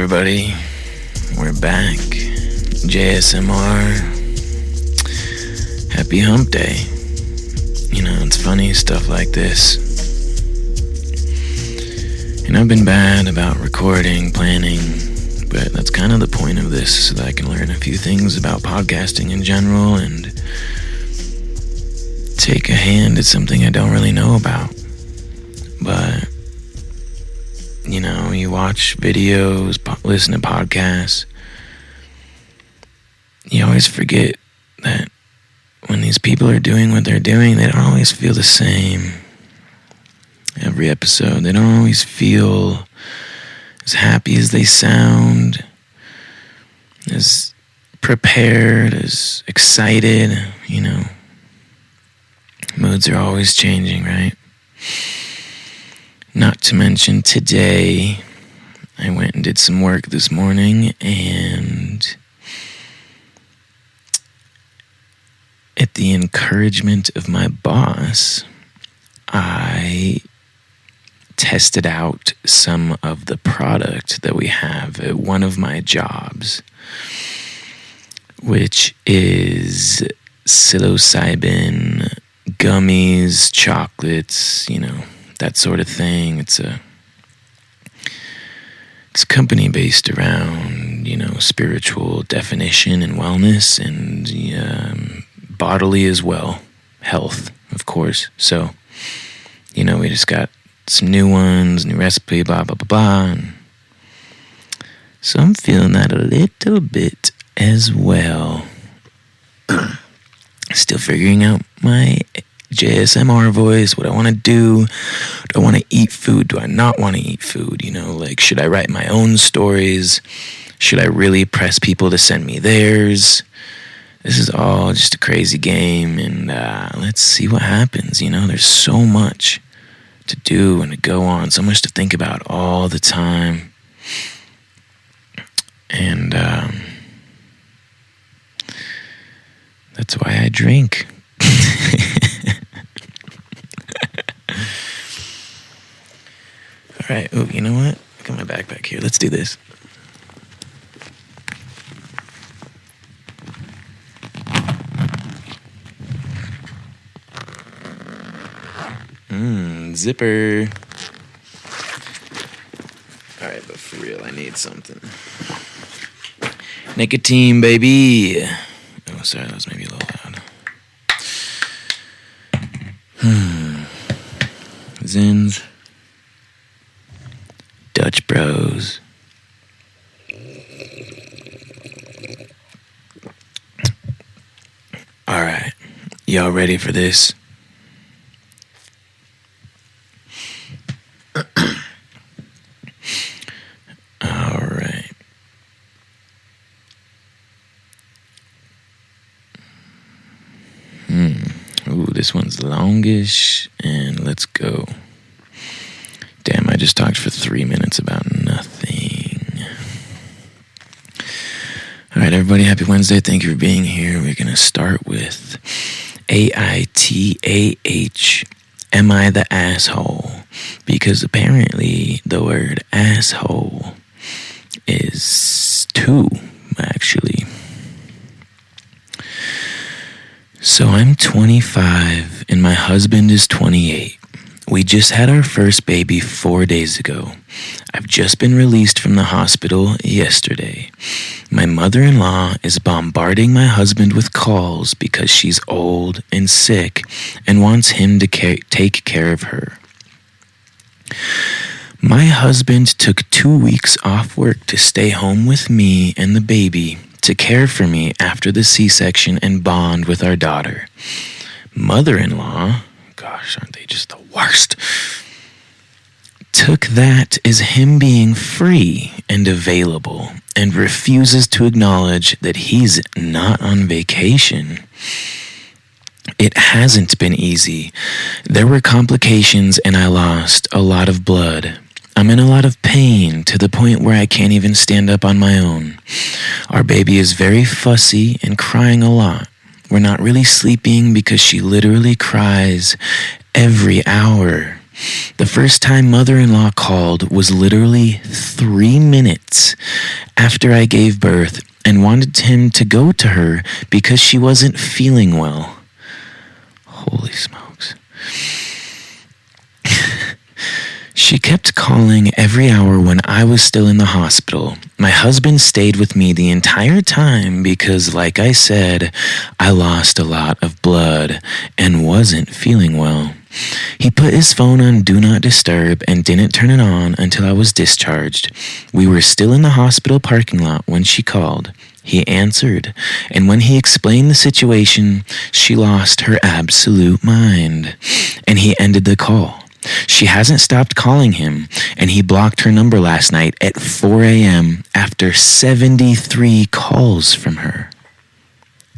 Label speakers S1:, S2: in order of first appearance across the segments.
S1: everybody. We're back. JSMR. Happy hump day. You know, it's funny, stuff like this. And I've been bad about recording, planning, but that's kind of the point of this, so that I can learn a few things about podcasting in general and take a hand at something I don't really know about. But, you know, you watch videos, listen to podcasts, you always forget that when these people are doing what they're doing, they don't always feel the same. Every episode, they don't always feel as happy as they sound, as prepared, as excited, you know. Moods are always changing, right? Not to mention today, I went and did some work this morning, and at the encouragement of my boss, I tested out some of the product that we have at one of my jobs, which is psilocybin gummies, chocolates, you know, that sort of thing. It's a company based around, you know, spiritual definition and wellness, and bodily as well, health, of course. So, you know, we just got some new ones, new recipe, blah, blah, blah, blah. And so I'm feeling that a little bit as well. Still figuring out my JSMR voice, what I want to do. Do I want to eat food? Do I not want to eat food? You know, like, should I write my own stories? Should I really press people to send me theirs? This is all just a crazy game, and let's see what happens. You know, there's so much to do and to go on, so much to think about all the time. And that's why I drink. All right. Oh, you know what? I got my backpack here. Let's do this. Zipper. All right, but for real, I need something. Nicotine, baby. Oh, sorry, that was maybe a little loud. Zins. Dutch Bros. All right, y'all ready for this? All right. Ooh, this one's longish, and let's go. Damn, I just talked for 3 minutes about nothing. All right, everybody, happy Wednesday. Thank you for being here. We're going to start with AITAH. Am I the asshole? Because apparently the word asshole is two, actually. So I'm 25 and my husband is 28. We just had our first baby 4 days ago. I've just been released from the hospital yesterday. My mother-in-law is bombarding my husband with calls because she's old and sick and wants him to take care of her. My husband took 2 weeks off work to stay home with me and the baby to care for me after the C-section and bond with our daughter. Mother-in-law, gosh, aren't they just the worst, took that as him being free and available and refuses to acknowledge that he's not on vacation. It hasn't been easy. There were complications and I lost a lot of blood. I'm in a lot of pain to the point where I can't even stand up on my own. Our baby is very fussy and crying a lot. We're not really sleeping because she literally cries every hour. The first time mother-in-law called was literally 3 minutes after I gave birth and wanted him to go to her because she wasn't feeling well. Holy smokes. She kept calling every hour when I was still in the hospital. My husband stayed with me the entire time because, like I said, I lost a lot of blood and wasn't feeling well. He put his phone on Do Not Disturb and didn't turn it on until I was discharged. We were still in the hospital parking lot when she called. He answered, and when he explained the situation, she lost her absolute mind, and he ended the call. She hasn't stopped calling him, and he blocked her number last night at 4 a.m. after 73 calls from her.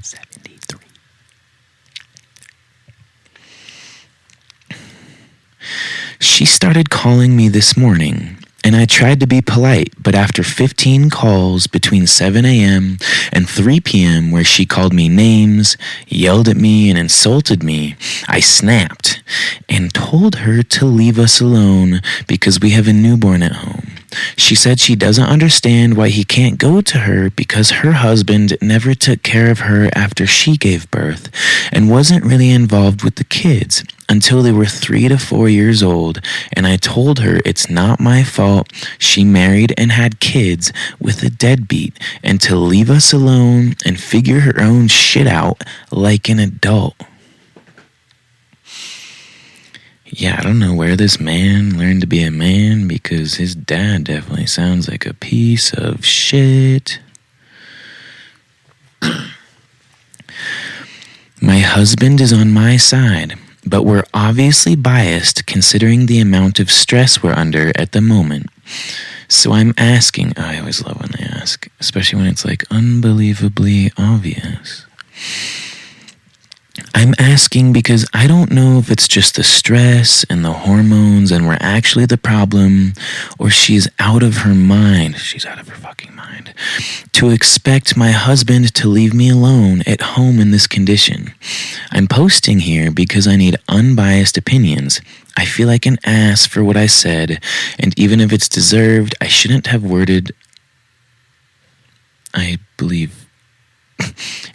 S1: 73. She started calling me this morning, and I tried to be polite, but after 15 calls between 7 a.m. and 3 p.m. where she called me names, yelled at me, and insulted me, I snapped and told her to leave us alone because we have a newborn at home. She said she doesn't understand why he can't go to her because her husband never took care of her after she gave birth and wasn't really involved with the kids until they were 3 to 4 years old, and I told her it's not my fault she married and had kids with a deadbeat and to leave us alone and figure her own shit out like an adult. Yeah, I don't know where this man learned to be a man because his dad definitely sounds like a piece of shit. My husband is on my side, but we're obviously biased considering the amount of stress we're under at the moment. So I'm asking, I always love when they ask, especially when it's like unbelievably obvious. I'm asking because I don't know if it's just the stress and the hormones and we're actually the problem, or she's out of her mind. She's out of her fucking mind. To expect my husband to leave me alone at home in this condition. I'm posting here because I need unbiased opinions. I feel like an ass for what I said, and even if it's deserved, I shouldn't have worded, I believe.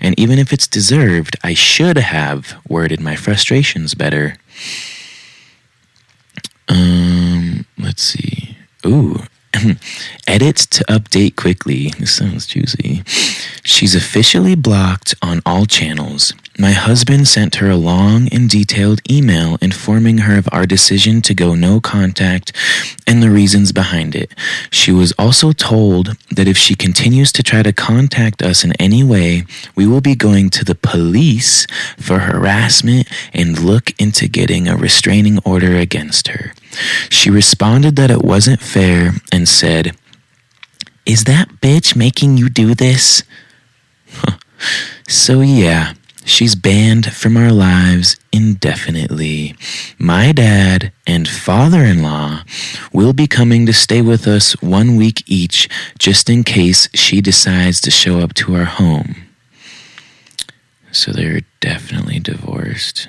S1: And even if it's deserved, I should have worded my frustrations better. Let's see. Ooh. Edit to update quickly. This sounds juicy. She's officially blocked on all channels. My husband sent her a long and detailed email informing her of our decision to go no contact and the reasons behind it. She was also told that if she continues to try to contact us in any way, we will be going to the police for harassment and look into getting a restraining order against her. She responded that it wasn't fair and said, "Is that bitch making you do this?" So yeah, she's banned from our lives indefinitely. My dad and father-in-law will be coming to stay with us 1 week each just in case she decides to show up to our home. So they're definitely divorced.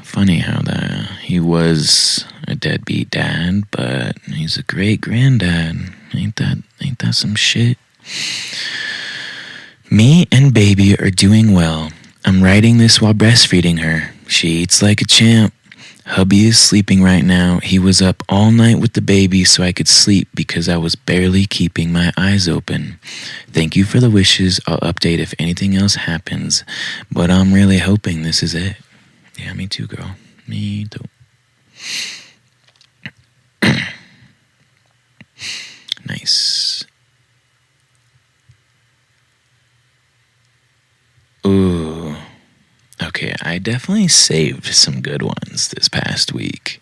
S1: Funny how that he was a deadbeat dad, but he's a great granddad. Ain't that some shit? Me and baby are doing well. I'm writing this while breastfeeding her. She eats like a champ. Hubby is sleeping right now. He was up all night with the baby so I could sleep because I was barely keeping my eyes open. Thank you for the wishes. I'll update if anything else happens, but I'm really hoping this is it. Yeah, me too, girl. Me too. Nice. Ooh. Okay, I definitely saved some good ones this past week.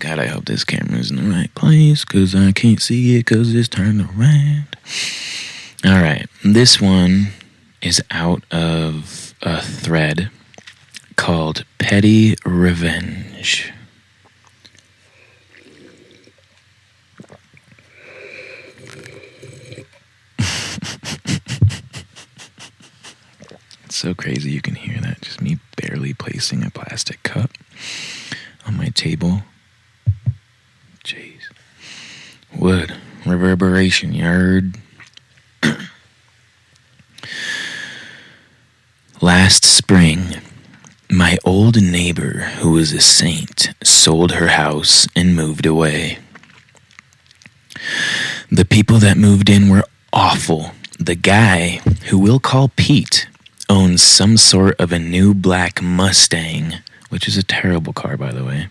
S1: God, I hope this camera's in the right place, because I can't see it because it's turned around. Alright, this one is out of a thread called Petty Revenge. It's so crazy you can hear that, just me barely casually placing a plastic cup on my table. Jeez. Wood. Reverberation, you heard? Last spring, my old neighbor, who was a saint, sold her house and moved away. The people that moved in were awful. The guy, who we'll call Pete, owns some sort of a new black Mustang, which is a terrible car, by the way,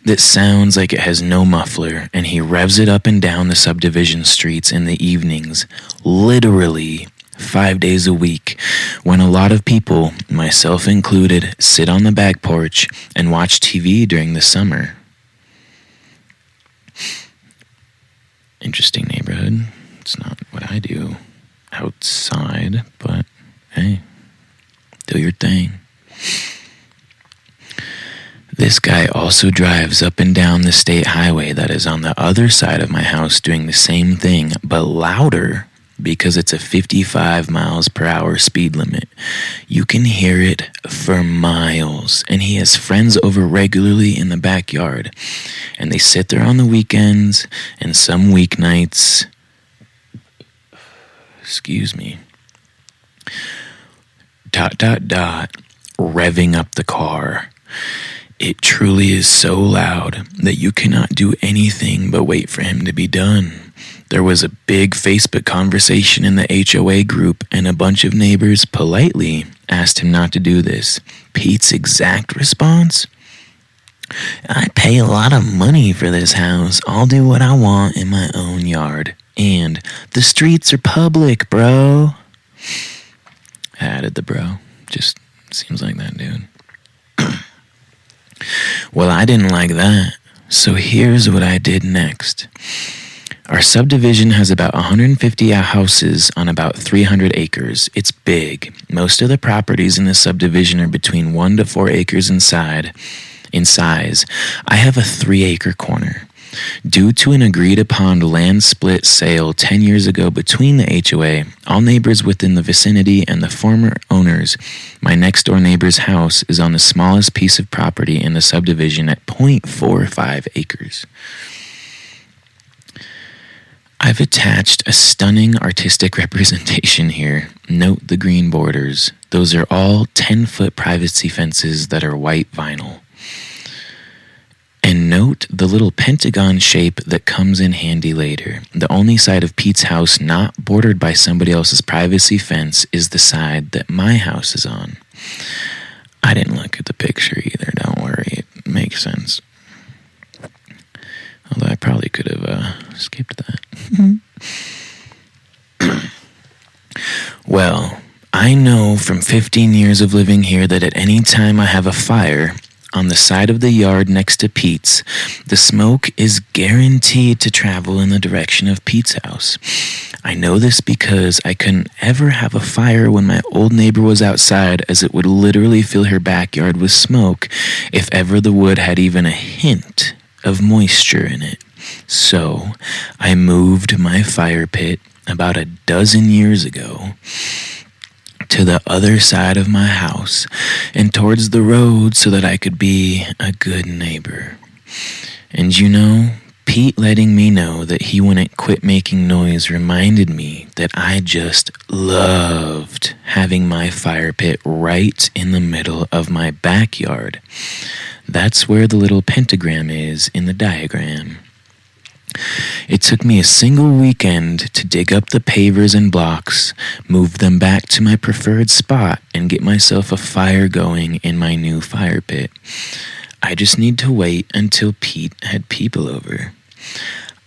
S1: that sounds like it has no muffler, and he revs it up and down the subdivision streets in the evenings, literally 5 days a week, when a lot of people, myself included, sit on the back porch and watch TV during the summer. Interesting neighborhood. It's not what I do outside, but hey, do your thing. This guy also drives up and down the state highway that is on the other side of my house doing the same thing, but louder because it's a 55 miles per hour speed limit. You can hear it for miles, and he has friends over regularly in the backyard, and they sit there on the weekends and some weeknights. Excuse me. ... revving up the car. It truly is so loud that you cannot do anything but wait for him to be done. There was a big Facebook conversation in the HOA group, and a bunch of neighbors politely asked him not to do this. Pete's exact response: I pay a lot of money for this house. I'll do what I want in my own yard. And the streets are public, bro. I added the bro. Just seems like that dude. Well, I didn't like that, so here's what I did next. Our subdivision has about 150 houses on about 300 acres. It's big. Most of the properties in the subdivision are between 1 to 4 acres in size. I have a 3-acre corner. Due to an agreed-upon land split sale 10 years ago between the HOA, all neighbors within the vicinity, and the former owners, my next-door neighbor's house is on the smallest piece of property in the subdivision at 0.45 acres. I've attached a stunning artistic representation here. Note the green borders. Those are all 10-foot privacy fences that are white vinyl. And note the little pentagon shape that comes in handy later. The only side of Pete's house not bordered by somebody else's privacy fence is the side that my house is on. I didn't look at the picture either, don't worry, it makes sense. Although I probably could have skipped that. Well, I know from 15 years of living here that at any time I have a fire on the side of the yard next to Pete's, the smoke is guaranteed to travel in the direction of Pete's house. I know this because I couldn't ever have a fire when my old neighbor was outside, as it would literally fill her backyard with smoke if ever the wood had even a hint of moisture in it. So I moved my fire pit about a dozen years ago to the other side of my house and towards the road so that I could be a good neighbor. And you know, Pete letting me know that he wouldn't quit making noise reminded me that I just loved having my fire pit right in the middle of my backyard. That's where the little pentagram is in the diagram. It took me a single weekend to dig up the pavers and blocks, move them back to my preferred spot, and get myself a fire going in my new fire pit. I just need to wait until Pete had people over.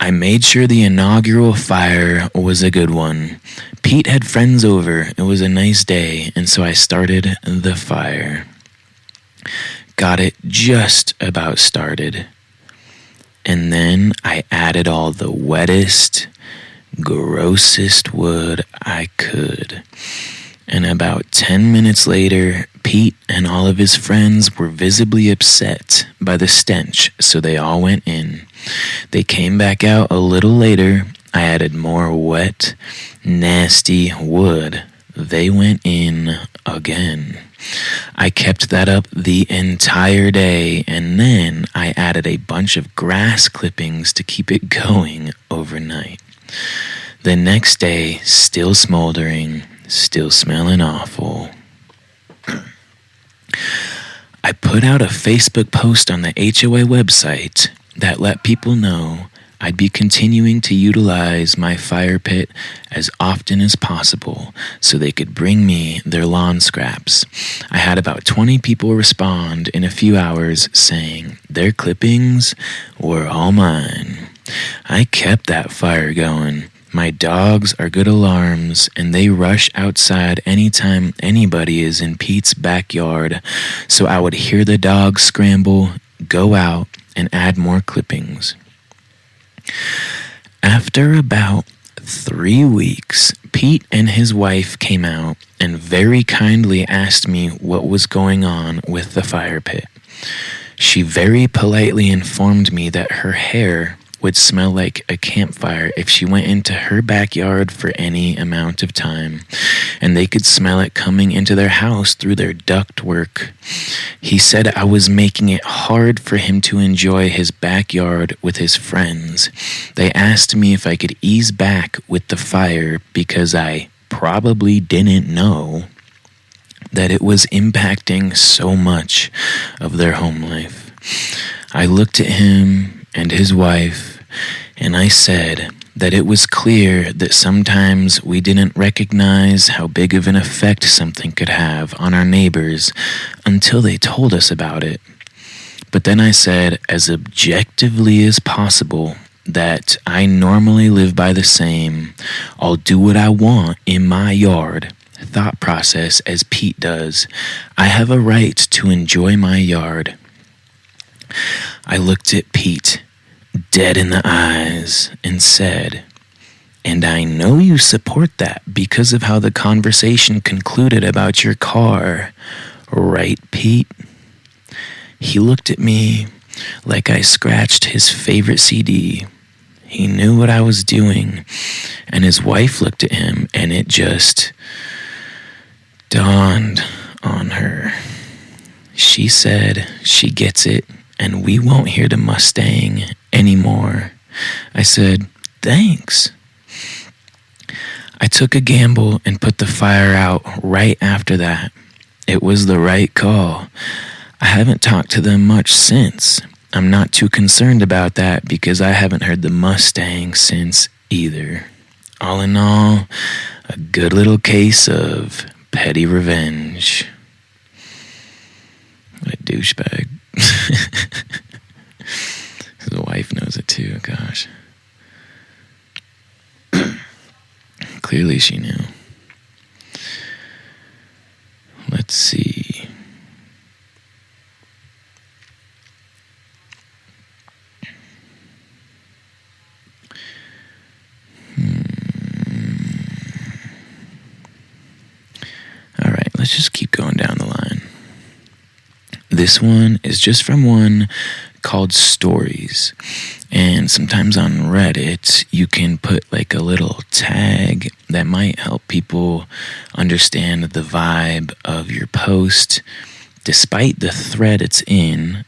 S1: I made sure the inaugural fire was a good one. Pete had friends over, it was a nice day, and so I started the fire. Got it just about started. And then I added all the wettest, grossest wood I could. And about 10 minutes later, Pete and all of his friends were visibly upset by the stench, so they all went in. They came back out a little later. I added more wet, nasty wood. They went in again. I kept that up the entire day, and then I added a bunch of grass clippings to keep it going overnight. The next day, still smoldering, still smelling awful. I put out a Facebook post on the HOA website that let people know I'd be continuing to utilize my fire pit as often as possible so they could bring me their lawn scraps. I had about 20 people respond in a few hours saying their clippings were all mine. I kept that fire going. My dogs are good alarms, and they rush outside anytime anybody is in Pete's backyard, so I would hear the dogs scramble, go out, and add more clippings. After about 3 weeks, Pete and his wife came out and very kindly asked me what was going on with the fire pit. She very politely informed me that her hair would smell like a campfire if she went into her backyard for any amount of time, and they could smell it coming into their house through their ductwork. He said I was making it hard for him to enjoy his backyard with his friends. They asked me if I could ease back with the fire because I probably didn't know that it was impacting so much of their home life. I looked at him and his wife, and I said that it was clear that sometimes we didn't recognize how big of an effect something could have on our neighbors until they told us about it. But then I said, as objectively as possible, that I normally live by the same, I'll do what I want in my yard thought process as Pete does. I have a right to enjoy my yard. I looked at Pete dead in the eyes and said, and I know you support that because of how the conversation concluded about your car, right, Pete? He looked at me like I scratched his favorite CD. He knew what I was doing, and his wife looked at him, and it just dawned on her. She said she gets it, and we won't hear the Mustang anymore. I said, thanks. I took a gamble and put the fire out right after that. It was the right call. I haven't talked to them much since. I'm not too concerned about that because I haven't heard the Mustang since either. All in all, a good little case of petty revenge. What a douchebag. The wife knows it too, gosh. Clearly she knew. Let's see. All right, let's just keep going down the line. This one is just from one called Stories. And sometimes on Reddit, you can put like a little tag that might help people understand the vibe of your post, despite the thread it's in,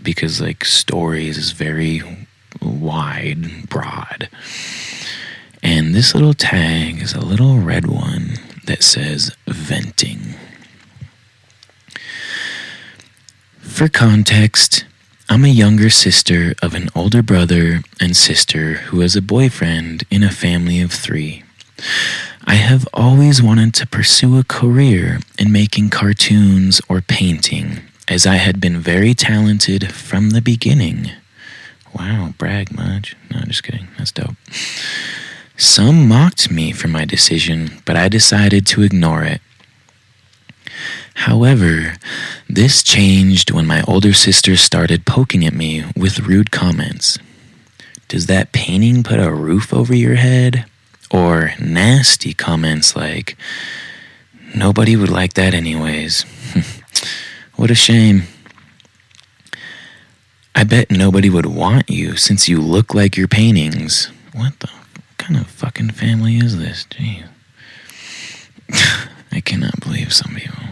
S1: because like Stories is very wide, broad. And this little tag is a little red one that says venting. For context, I'm a younger sister of an older brother and sister who has a boyfriend in a family of 3. I have always wanted to pursue a career in making cartoons or painting, as I had been very talented from the beginning. Wow, brag much. No, just kidding. That's dope. Some mocked me for my decision, but I decided to ignore it. However, this changed when my older sister started poking at me with rude comments. Does that painting put a roof over your head? Or nasty comments like, nobody would like that anyways. What a shame. I bet nobody would want you since you look like your paintings. What kind of fucking family is this? Jeez. I cannot believe some people.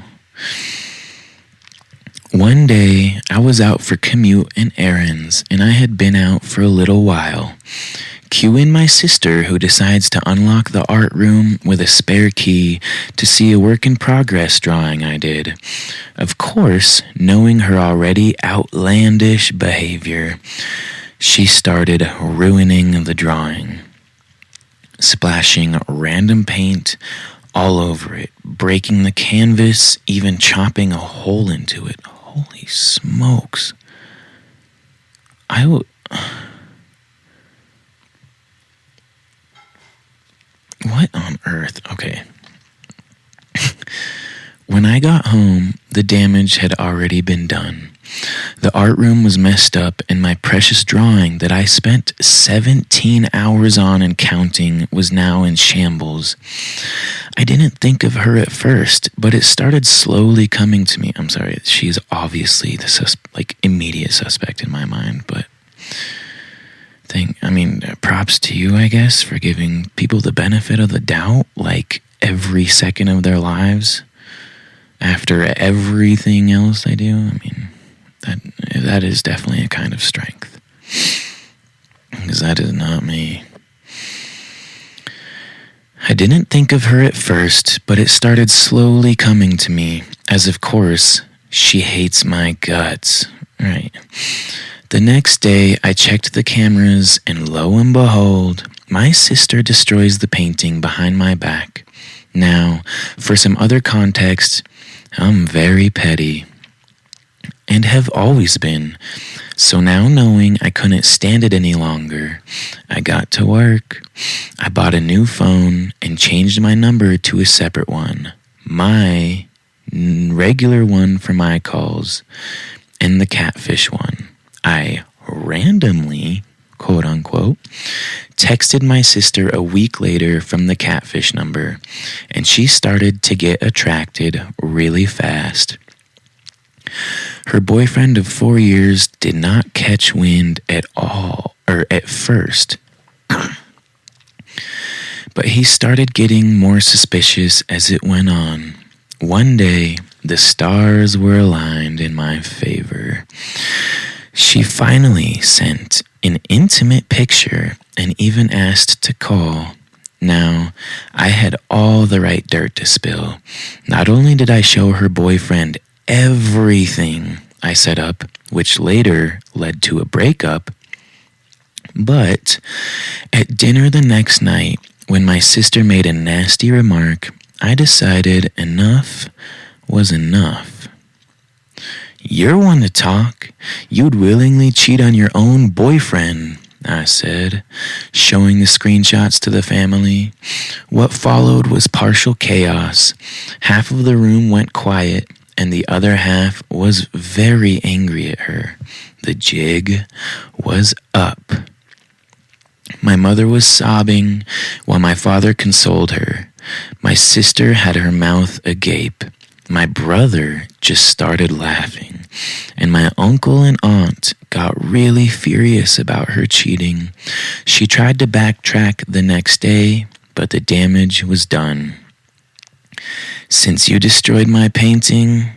S1: One day, I was out for commute and errands, and I had been out for a little while. Cue in my sister, who decides to unlock the art room with a spare key to see a work-in-progress drawing I did. Of course, knowing her already outlandish behavior, she started ruining the drawing, splashing random paint all over it, breaking the canvas, even chopping a hole into it. Holy smokes. What on earth? Okay. When I got home, the damage had already been done. The art room was messed up, and my precious drawing that I spent 17 hours on and counting was now in shambles. I didn't think of her at first, but it started slowly coming to me. I'm sorry, she's obviously the immediate suspect in my mind, but props to you, I guess, for giving people the benefit of the doubt, like every second of their lives, after everything else they do. I mean, that is definitely a kind of strength, because that is not me. I didn't think of her at first, but it started slowly coming to me, as of course, she hates my guts, right? The next day, I checked the cameras, and lo and behold, my sister destroys the painting behind my back. Now, for some other context, I'm very petty, and have always been. So now, knowing I couldn't stand it any longer, I got to work. I bought a new phone and changed my number to a separate one, my regular one for my calls, and the catfish one. I randomly, quote unquote, texted my sister a week later from the catfish number, and she started to get attracted really fast. Her boyfriend of 4 years did not catch wind at all, or at first, but he started getting more suspicious as it went on. One day, the stars were aligned in my favor. She finally sent an intimate picture and even asked to call. Now, I had all the right dirt to spill. Not only did I show her boyfriend everything I set up, which later led to a breakup, but at dinner the next night, when my sister made a nasty remark, I decided enough was enough. You're one to talk. You'd willingly cheat on your own boyfriend, I said, showing the screenshots to the family. What followed was partial chaos. Half of the room went quiet, and the other half was very angry at her. The jig was up. My mother was sobbing while my father consoled her. My sister had her mouth agape. My brother just started laughing, and my uncle and aunt got really furious about her cheating. She tried to backtrack the next day, but the damage was done. Since you destroyed my painting,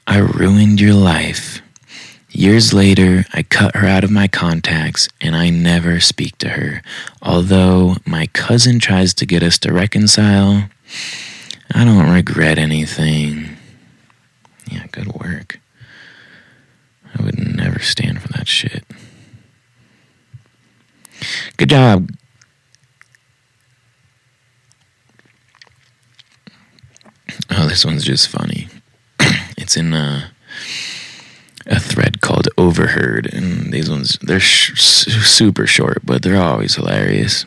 S1: I ruined your life. Years later, I cut her out of my contacts, and I never speak to her. Although my cousin tries to get us to reconcile, I don't regret anything. Yeah, good work. I would never stand for that shit. Good job. Oh, this one's just funny. It's in a thread called Overheard, and these ones, they're super short, but they're always hilarious.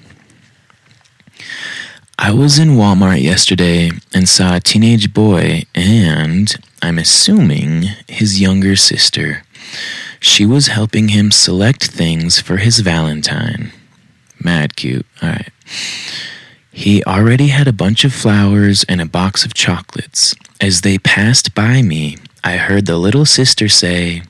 S1: I was in Walmart yesterday and saw a teenage boy and, I'm assuming, his younger sister. She was helping him select things for his Valentine. Mad cute. Alright. He already had a bunch of flowers and a box of chocolates. As they passed by me, I heard the little sister say,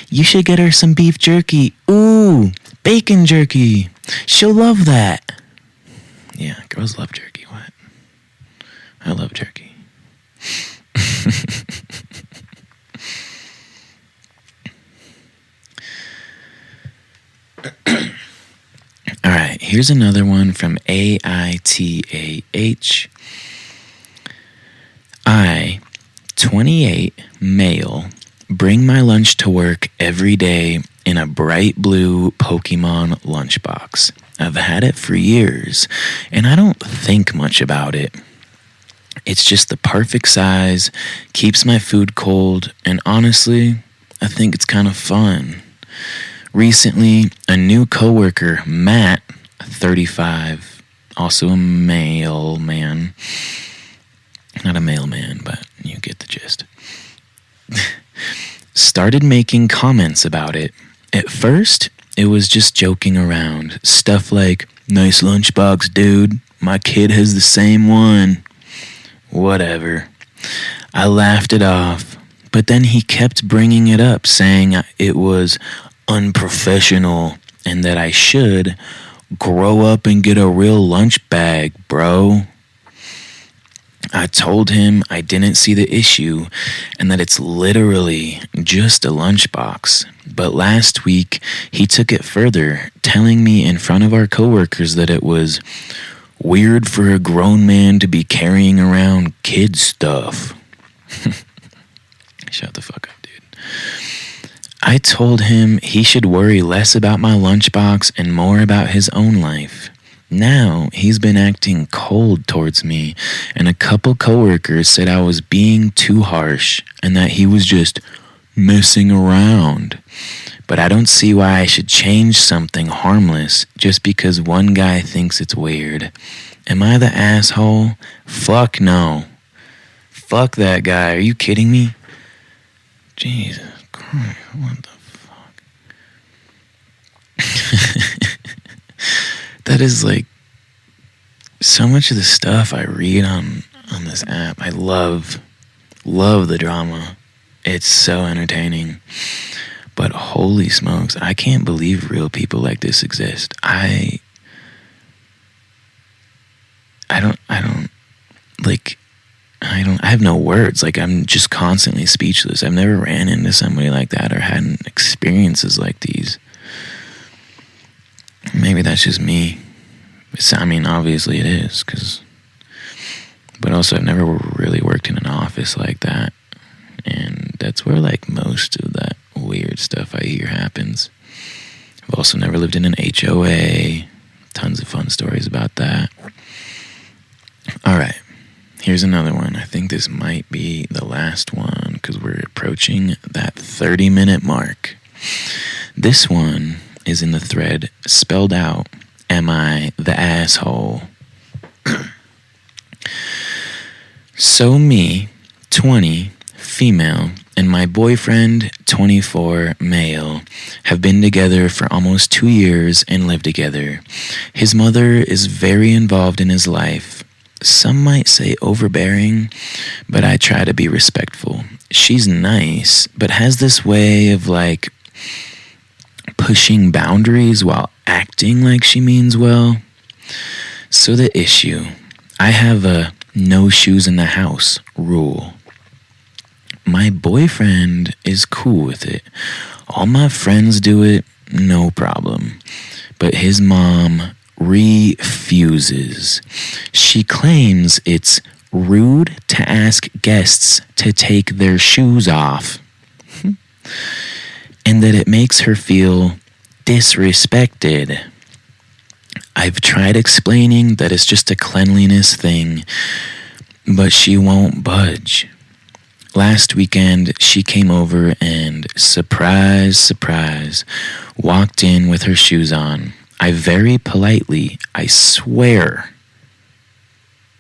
S1: "You should get her some beef jerky. Ooh, bacon jerky. She'll love that." Yeah, girls love jerky. What? I love jerky. All right, here's another one from AITAH. I, 28, male, bring my lunch to work every day in a bright blue Pokemon lunchbox. I've had it for years, and I don't think much about it. It's just the perfect size, keeps my food cold, and honestly, I think it's kind of fun. Recently, a new coworker, Matt, 35, also a mailman, not a mailman, but you get the gist, started making comments about it. At first, it was just joking around, stuff like, "Nice lunchbox, dude, my kid has the same one." Whatever. I laughed it off, but then he kept bringing it up, saying it was unprofessional and that I should grow up and get a real lunch bag, bro. I told him I didn't see the issue and that it's literally just a lunchbox. But last week, he took it further, telling me in front of our coworkers that it was weird for a grown man to be carrying around kid stuff. Shut the fuck up, dude. I told him he should worry less about my lunchbox and more about his own life. Now, he's been acting cold towards me, and a couple coworkers said I was being too harsh and that he was just messing around. But I don't see why I should change something harmless just because one guy thinks it's weird. Am I the asshole? Fuck no. Fuck that guy. Are you kidding me? Jesus Christ, what the fuck? That is like so much of the stuff I read on this app. I love the drama. It's so entertaining. But holy smokes, I can't believe real people like this exist. I have no words. Like, I'm just constantly speechless. I've never ran into somebody like that or had experiences like these. Maybe that's just me. I mean, obviously it is, but also I've never really worked in an office like that. And that's where, like, most of that weird stuff I hear happens. I've also never lived in an HOA. Tons of fun stories about that. All right, here's another one. I think this might be the last one because we're approaching that 30-minute mark. This one is in the thread spelled out, "Am I the asshole?" So me, 20, female, and my boyfriend, 24, male, have been together for almost 2 years and live together. His mother is very involved in his life. Some might say overbearing, but I try to be respectful. She's nice, but has this way of, like, pushing boundaries while acting like she means well. So the issue, I have a no shoes in the house rule. My boyfriend is cool with it. All my friends do it, no problem. But his mom refuses. She claims it's rude to ask guests to take their shoes off. And that it makes her feel disrespected. I've tried explaining that it's just a cleanliness thing, but she won't budge. Last weekend, she came over and, surprise, surprise, walked in with her shoes on. I very politely, I swear,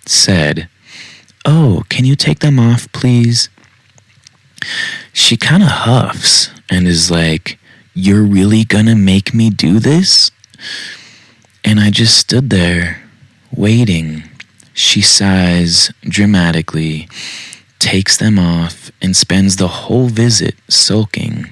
S1: said, "Oh, can you take them off, please?" She kind of huffs and is like, "You're really gonna make me do this?" And I just stood there, waiting. She sighs dramatically, takes them off, and spends the whole visit sulking.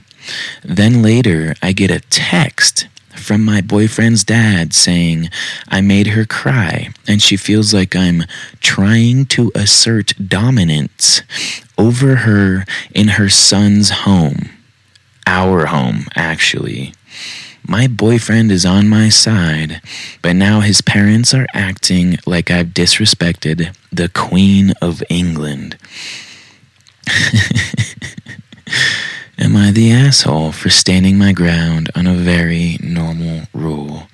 S1: Then later, I get a text from my boyfriend's dad saying I made her cry and she feels like I'm trying to assert dominance over her in her son's home. Our home, actually. My boyfriend is on my side, but now his parents are acting like I've disrespected the Queen of England. Am I the asshole for standing my ground on a very normal rule?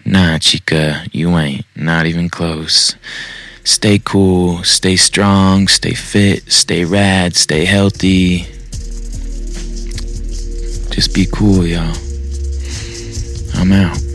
S1: Nah, chica, you ain't. Not even close. Stay cool, stay strong, stay fit, stay rad, stay healthy. Just be cool, y'all. I'm out.